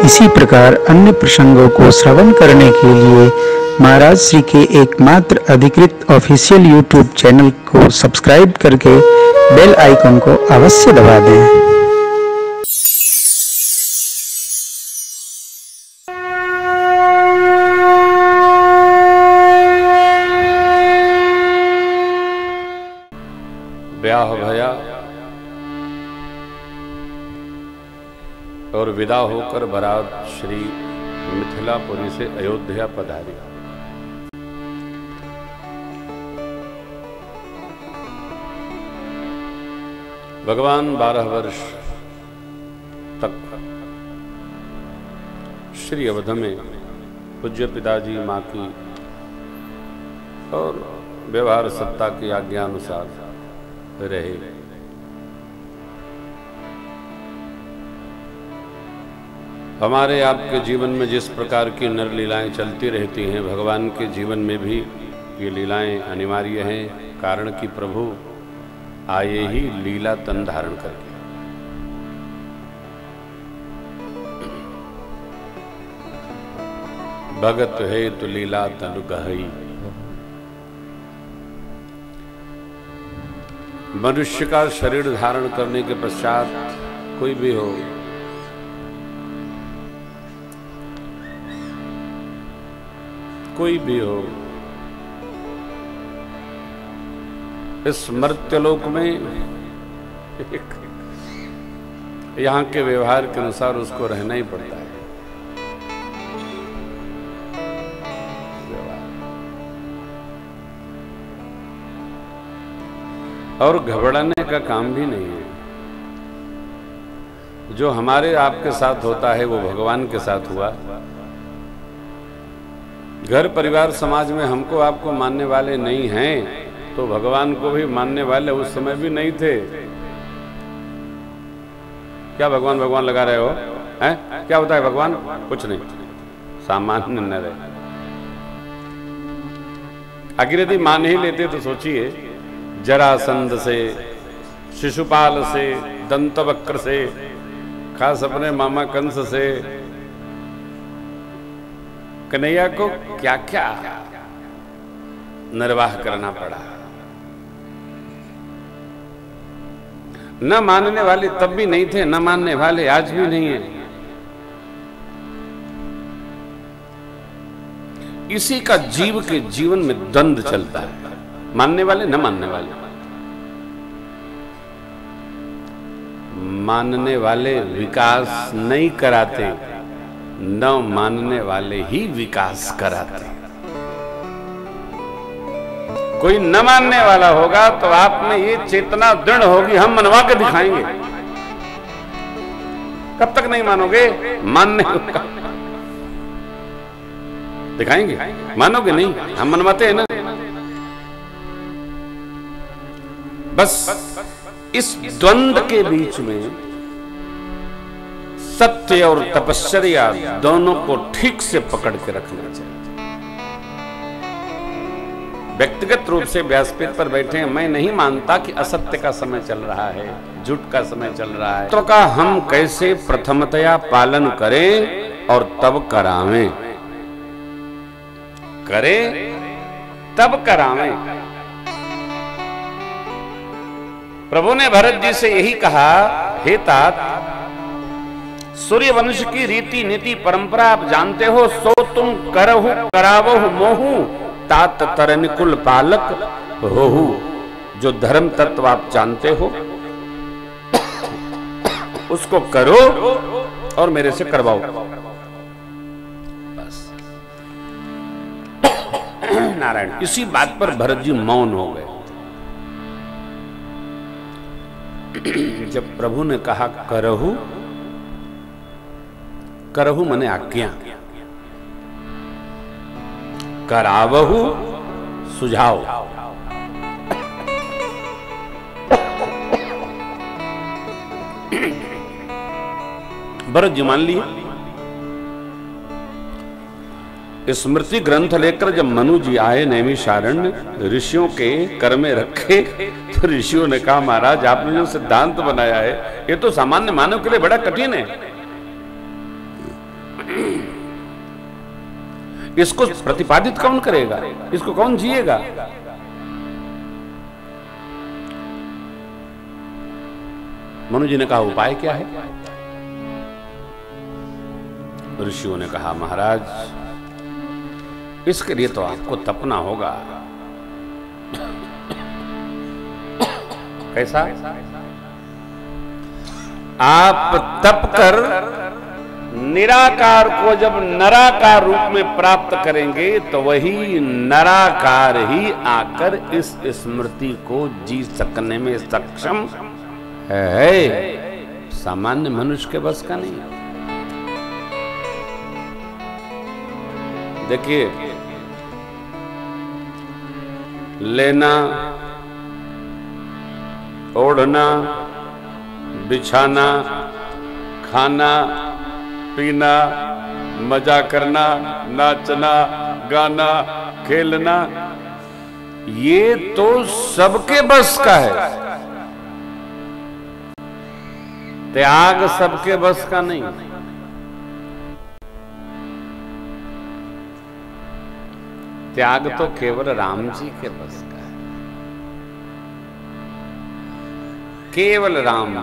इसी प्रकार अन्य प्रसंगों को श्रवण करने के लिए महाराज श्री के एकमात्र अधिकृत ऑफिशियल यूट्यूब चैनल को सब्सक्राइब करके बेल आइकन को अवश्य दबा दें। ब्याह भया और विदा होकर बारात श्री मिथिलापुरी से अयोध्या पधारी। भगवान 12 वर्ष तक श्री अवध में पूज्य पिताजी, माँ की और व्यवहार सत्ता की आज्ञा अनुसार रहे। हमारे आपके जीवन में जिस प्रकार की नर लीलाएं चलती रहती हैं, भगवान के जीवन में भी ये लीलाएं अनिवार्य हैं। कारण कि प्रभु आए ही लीला तन धारण करके। भगत है तो लीला तन गहई। मनुष्य का शरीर धारण करने के पश्चात कोई भी हो, कोई भी हो, इस मर्त्यलोक में यहां के व्यवहार के अनुसार उसको रहना ही पड़ता है। और घबराने का काम भी नहीं है। जो हमारे आपके साथ होता है वो भगवान के साथ हुआ। घर परिवार समाज में हमको आपको मानने वाले नहीं हैं, तो भगवान को भी मानने वाले उस समय भी नहीं थे। क्या भगवान भगवान लगा रहे हो? हैं? क्या होता है भगवान? कुछ नहीं, सामान्य न रहे। आखिर यदि मान ही लेते तो सोचिए, जरासंध से, शिशुपाल से, दंतवक्र से, खास अपने मामा कंस से, कन्हैया को क्या क्या निर्वाह करना पड़ा। न मानने वाले तब भी नहीं थे, न मानने वाले आज भी नहीं है। इसी का जीव के जीवन में द्वंद चलता है, मानने वाले न मानने वाले। मानने वाले विकास नहीं कराते, न मानने वाले ही विकास कराते। कोई न मानने वाला होगा तो आप में ये चेतना दृढ़ होगी, हम मनवा के दिखाएंगे। कब तक नहीं मानोगे? मानने का दिखाएंगे, मानोगे नहीं, हम मनवाते हैं ना। बस इस द्वंद के बीच में सत्य और तपश्चर्या दोनों को ठीक से पकड़ के रखना चाहिए। व्यक्तिगत रूप से व्यासपीठ पर बैठे हैं, मैं नहीं मानता कि असत्य का समय चल रहा है, झूठ का समय चल रहा है। तो का हम कैसे प्रथमतया पालन करें और तब करावें, करें तब करावें। प्रभु ने भरत जी से यही कहा, हे तात, सूर्य वंश की रीति नीति परंपरा आप जानते हो, सो तुम करहु करावहु मोहु, तात तरनिकुल पालक होहु। जो धर्म तत्व आप जानते हो उसको करो और मेरे से करवाओ। बस नारायण। इसी बात पर भरत जी मौन हो गए। जब प्रभु ने कहा करहु, करहु मने आज्ञा, करावहु सुझाव। भरत जी मान लिए। स्मृति ग्रंथ लेकर जब मनु जी आए नैमिषारण्य, ऋषियों के कर में रखे, तो ऋषियों ने कहा महाराज आपने जो सिद्धांत बनाया है ये तो सामान्य मानव के लिए बड़ा कठिन है। इसको प्रतिपादित कौन करेगा, इसको कौन जिएगा? मनु जी ने कहा उपाय क्या है? ऋषियों ने कहा महाराज इसके लिए तो आपको तपना होगा। कैसा? आप तप कर निराकार को जब नराकार रूप में प्राप्त करेंगे तो वही नराकार ही आकर इस स्मृति को जी सकने में सक्षम है। सामान्य मनुष्य के बस का नहीं। देखिए, लेना, ओढ़ना, बिछाना, खाना, पीना, मजा करना, नाचना, गाना, खेलना, ये तो सबके बस का है। त्याग सबके बस का नहीं। त्याग तो केवल राम जी के बस का है, केवल राम।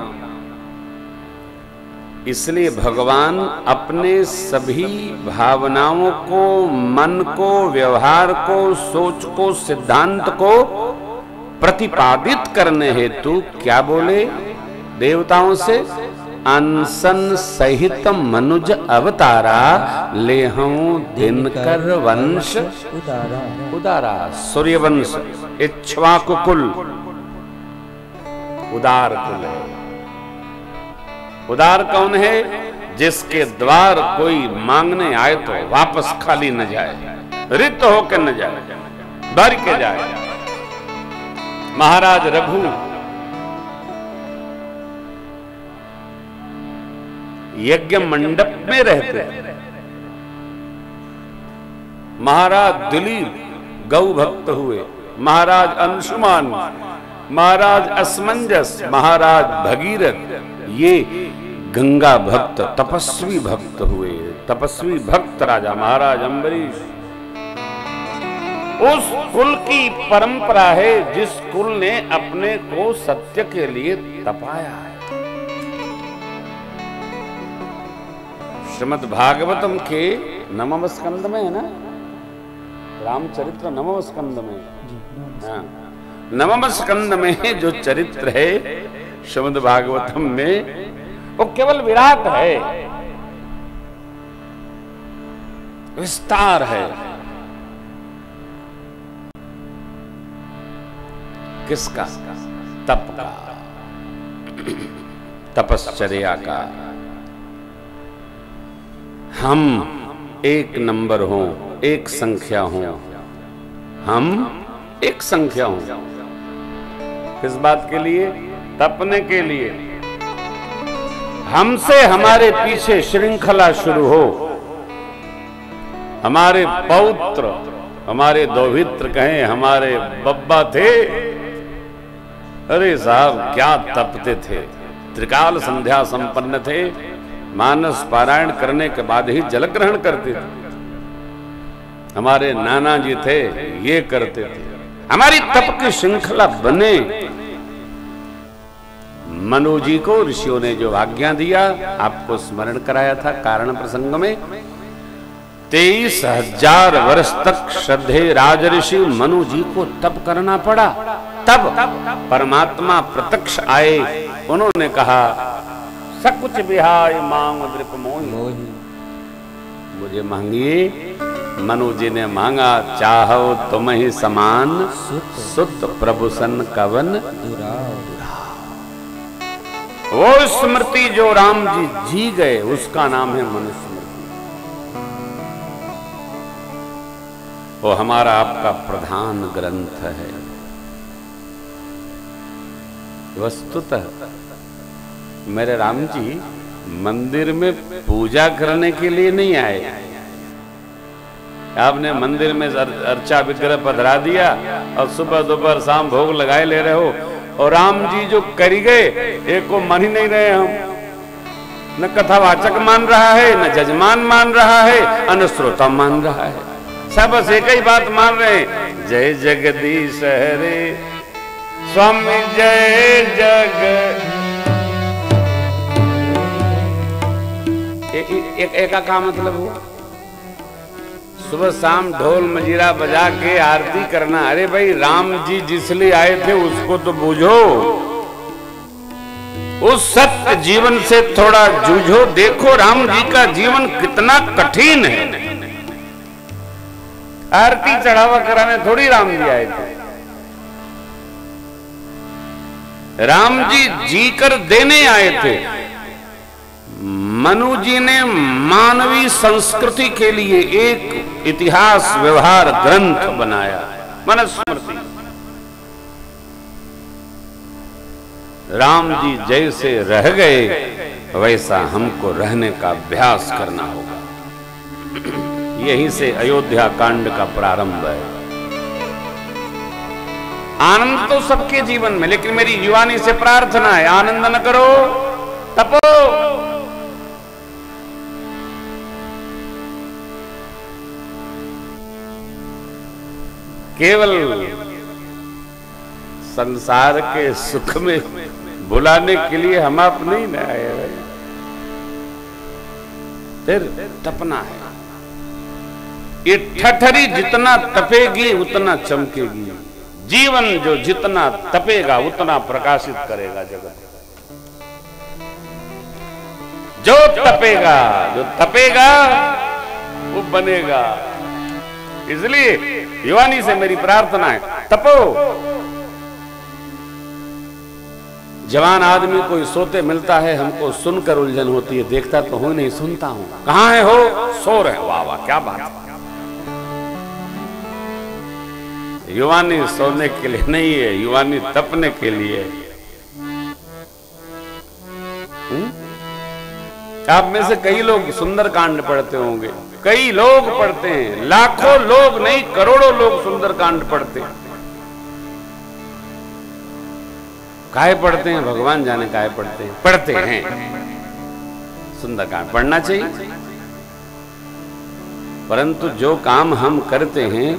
इसलिए भगवान अपने सभी भावनाओं को, मन को, व्यवहार को, सोच को, सिद्धांत को प्रतिपादित करने हेतु क्या बोले देवताओं से? अनसन सहित मनुज अवतारा, लेहूं दिनकर वंश उदारा। सूर्य वंश इक्ष्वाकु कुल उदार कुल है। उदार कौन है? जिसके द्वार कोई मांगने आए तो वापस खाली न जाए, रिक्त होकर न जाए, भर के जाए। महाराज रघु यज्ञ मंडप में रहते। महाराज दिलीप गौ भक्त हुए, महाराज अंशुमान, महाराज असमंजस, महाराज भगीरथ, ये गंगा भक्त, तपस्वी भक्त हुए। तपस्वी भक्त राजा महाराज अम्बरीश। उस कुल की परंपरा है जिस कुल ने अपने को सत्य के लिए तपाया है। श्रीमद् भागवतम के नवम स्कंद में है ना, रामचरित्र नवम स्कंद में। हाँ, नवम स्कंद में जो चरित्र है श्रीमद् भागवतम में, वो केवल विराट है, विस्तार है। किसका? तप का, तपश्चर्या का। हम एक नंबर हों, एक संख्या हों, हम एक संख्या हों। किस बात के लिए? तपने के लिए। हमसे हमारे पीछे श्रृंखला शुरू हो। हमारे पौत्र, हमारे दौहित्र कहें, हमारे बब्बा थे, अरे साहब क्या तपते थे, त्रिकाल संध्या संपन्न थे, मानस पारायण करने के बाद ही जल ग्रहण करते थे। हमारे नाना जी थे, ये करते थे। हमारी तप की श्रृंखला बने। मनु जी को ऋषियों ने जो आज्ञा दिया, आपको स्मरण कराया था कारण प्रसंग में, 23,000 वर्ष तक श्रद्धे राज ऋषि मनु जी को तप करना पड़ा। तब परमात्मा प्रत्यक्ष आए, उन्होंने कहा सकुच बिहाय मांग दृप मोहि, मुझे मांगिए। मनु जी ने मांगा, चाहो तुम ही समान सुत प्रभु सन कवन दुरा। वो स्मृति जो राम जी जी गए, उसका नाम है मनुस्मृति। वो हमारा आपका प्रधान ग्रंथ है। वस्तुतः मेरे राम जी मंदिर में पूजा करने के लिए नहीं आए। आपने मंदिर में अर्चा विग्रह पधरा दिया और सुबह दोपहर शाम भोग लगाए ले रहे हो, और राम जी जो कर गए, एक को मान ही नहीं रहे हम। न कथावाचक मान रहा है, न जजमान मान रहा है, न श्रोता मान रहा है। सब बस एक ही बात मान रहे हैं, जय जगदीश हरे स्वामी जय जग। एक का मतलब हुआ सुबह शाम ढोल मजीरा बजा के आरती करना। अरे भाई राम जी जिसलिए आए थे उसको तो बूझो, उस सत्य जीवन से थोड़ा जूझो। देखो राम जी का जीवन कितना कठिन है। आरती चढ़ावा कराने थोड़ी राम जी आए थे, राम जी जीकर देने आए थे। मनु जी ने मानवीय संस्कृति के लिए एक इतिहास व्यवहार ग्रंथ बनाया, मनुस्मृति। राम जी जैसे रह गए वैसा हमको रहने का अभ्यास करना होगा। यहीं से अयोध्या कांड का प्रारंभ है। आनंद तो सबके जीवन में, लेकिन मेरी युवानी से प्रार्थना है, आनंद न करो, तपो। केवल संसार के सुख में बुलाने के लिए हम आप नहीं न आए भाई, फिर तपना है। ये ठठरी जितना तपेगी उतना चमकेगी। जीवन जो जितना तपेगा उतना प्रकाशित करेगा जगत। जो तपेगा वो बनेगा। इसलिए युवानी से मेरी प्रार्थना है, तपो। जवान आदमी कोई सोते मिलता है, हमको सुनकर उलझन होती है, देखता तो हूं नहीं, सुनता हूं। कहां है हो? सो रहे। वाह वाह क्या बात है। युवानी सोने के लिए नहीं है, युवानी तपने के लिए। आप में से कई लोग सुंदरकांड पढ़ते होंगे, कई लोग पढ़ते हैं, लाखों लोग नहीं करोड़ों लोग सुंदरकांड पढ़ते हैं। काहे पढ़ते हैं भगवान जाने, काहे पढ़ते हैं, पढ़ते हैं। सुंदरकांड पढ़ना चाहिए, परंतु जो काम हम करते हैं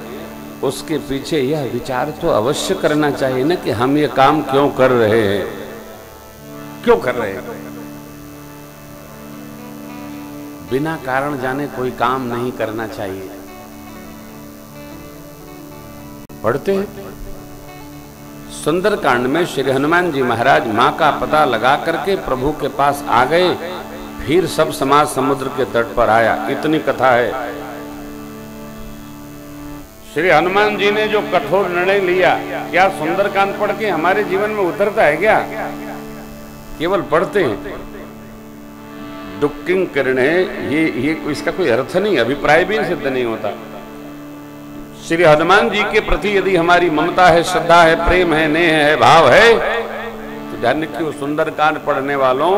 उसके पीछे यह विचार तो अवश्य करना चाहिए ना कि हम ये काम क्यों कर रहे हैं, क्यों कर रहे हैं। बिना कारण जाने कोई काम नहीं करना चाहिए। पढ़ते हैं सुंदरकांड में श्री हनुमान जी महाराज मां का पता लगा करके प्रभु के पास आ गए, फिर सब समाज समुद्र के तट पर आया। इतनी कथा है। श्री हनुमान जी ने जो कठोर निर्णय लिया, क्या सुंदरकांड पढ़ के हमारे जीवन में उतरता है क्या? केवल पढ़ते हैं, डुक्किंग करने, ये इसका कोई अर्थ नहीं, अभिप्राय भी सिद्ध नहीं होता। श्री हनुमान जी के प्रति यदि हमारी ममता है, श्रद्धा है, प्रेम है, नेह है, भाव है, तो ध्यान रखिए सुंदरकांड पढ़ने वालों,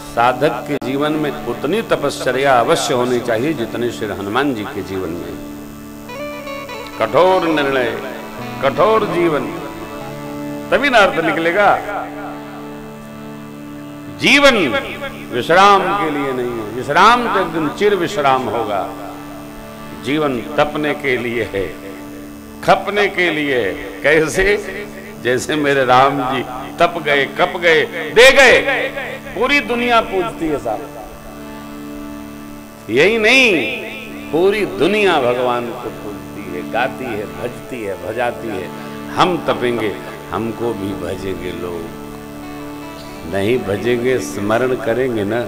साधक के जीवन में उतनी तपश्चर्या अवश्य होनी चाहिए जितने श्री हनुमान जी के जीवन में। कठोर निर्णय, कठोर जीवन, तभी ना अर्थ निकलेगा। जीवन विश्राम के लिए नहीं है, विश्राम तो एक दिन चिर विश्राम होगा। जीवन तपने के लिए है, खपने के लिए है। कैसे? जैसे मेरे राम जी तप गए, कप गए, दे गए। पूरी दुनिया पूजती है साहब, यही नहीं पूरी दुनिया भगवान को पूजती है, गाती है, भजती है, भजाती है। हम तपेंगे, हमको भी भजेंगे लोग। नहीं भजेंगे, स्मरण करेंगे ना।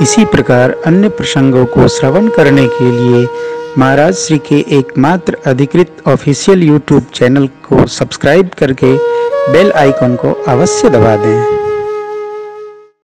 इसी प्रकार अन्य प्रसंगों को श्रवण करने के लिए महाराज श्री के एकमात्र अधिकृत ऑफिशियल YouTube चैनल को सब्सक्राइब करके बेल आइकन को अवश्य दबा दें।